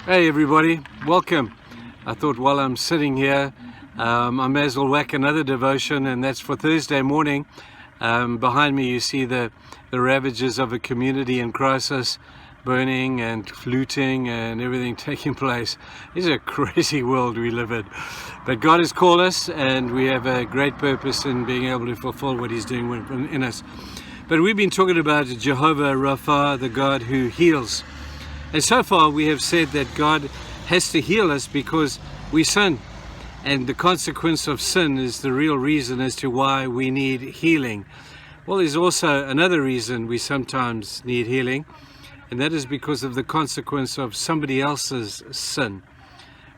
Hey everybody, welcome. I thought while I'm sitting here, I may as well whack another devotion, and that's for Thursday morning. Behind me you see the ravages of a community in crisis, burning and looting and everything taking place. It's a crazy world we live in. But God has called us, and we have a great purpose in being able to fulfill what He's doing in us. But we've been talking about Jehovah Rapha, the God who heals. And so far we have said that God has to heal us because we sin. And the consequence of sin is the real reason as to why we need healing. Well, there's also another reason we sometimes need healing, and that is because of the consequence of somebody else's sin.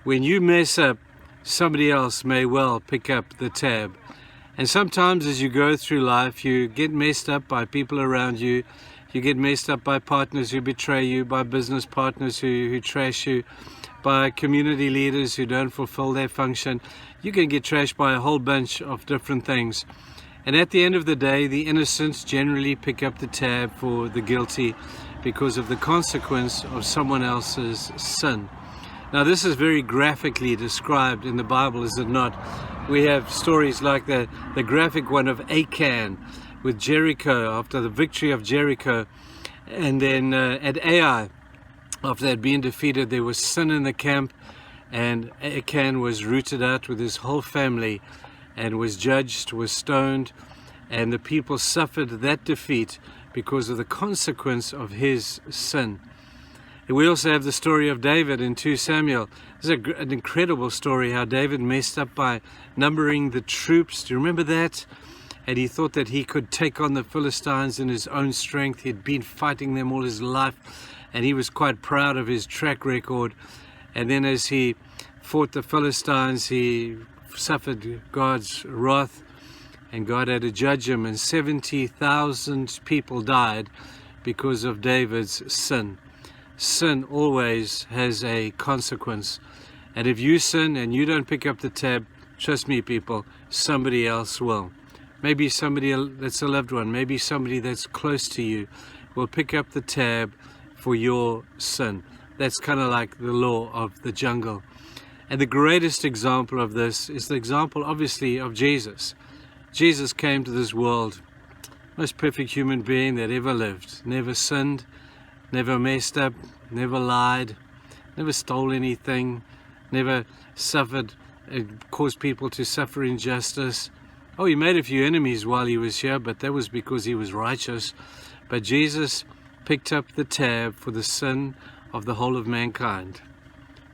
When you mess up, somebody else may well pick up the tab. And sometimes as you go through life, you get messed up by people around you. You get messed up by partners who betray you, by business partners who trash you, by community leaders who don't fulfill their function. You can get trashed by a whole bunch of different things. And at the end of the day, the innocents generally pick up the tab for the guilty because of the consequence of someone else's sin. Now, this is very graphically described in the Bible, is it not? We have stories like the graphic one of Achan with Jericho, after the victory of Jericho, and then at Ai, after they'd been defeated, there was sin in the camp, and Achan was rooted out with his whole family and was judged, was stoned, and the people suffered that defeat because of the consequence of his sin. And we also have the story of David in 2 Samuel. This is an incredible story, how David messed up by numbering the troops. Do you remember that? And he thought that he could take on the Philistines in his own strength. He'd been fighting them all his life, and he was quite proud of his track record. And then as he fought the Philistines, he suffered God's wrath, and God had to judge him, and 70,000 people died because of David's sin. Sin always has a consequence. And if you sin and you don't pick up the tab, trust me people, somebody else will. Maybe somebody that's a loved one, maybe somebody that's close to you will pick up the tab for your sin. That's kind of like the law of the jungle. And the greatest example of this is the example, obviously, of Jesus. Jesus came to this world, most perfect human being that ever lived, never sinned, never messed up, never lied, never stole anything, never suffered, caused people to suffer injustice. Oh, he made a few enemies while he was here, but that was because he was righteous. But Jesus picked up the tab for the sin of the whole of mankind.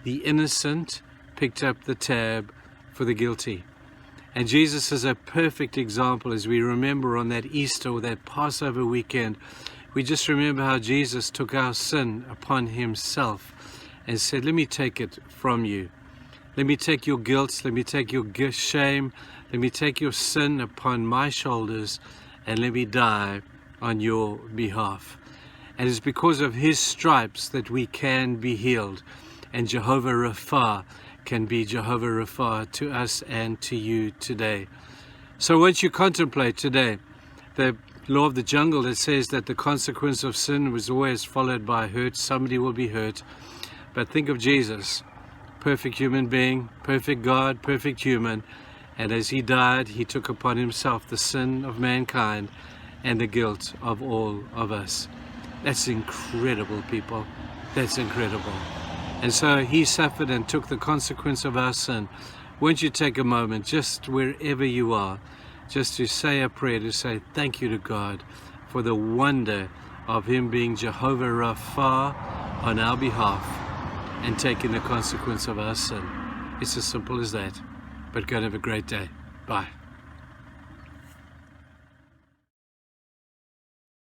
The innocent picked up the tab for the guilty. And Jesus is a perfect example as we remember on that Easter or that Passover weekend. We just remember how Jesus took our sin upon himself and said, let me take it from you. Let me take your guilt, let me take your shame, let me take your sin upon my shoulders, and let me die on your behalf. And it's because of his stripes that we can be healed. And Jehovah Rapha can be Jehovah Rapha to us and to you today. So once you contemplate today the law of the jungle that says that the consequence of sin was always followed by hurt, somebody will be hurt. But think of Jesus, perfect human being, perfect God, perfect human. And as he died, he took upon himself the sin of mankind and the guilt of all of us. That's incredible, people. That's incredible. And so he suffered and took the consequence of our sin. Won't you take a moment, just wherever you are, just to say a prayer, to say thank you to God for the wonder of him being Jehovah Rapha on our behalf and taking the consequence of our sin. It's as simple as that. But go and have a great day. Bye.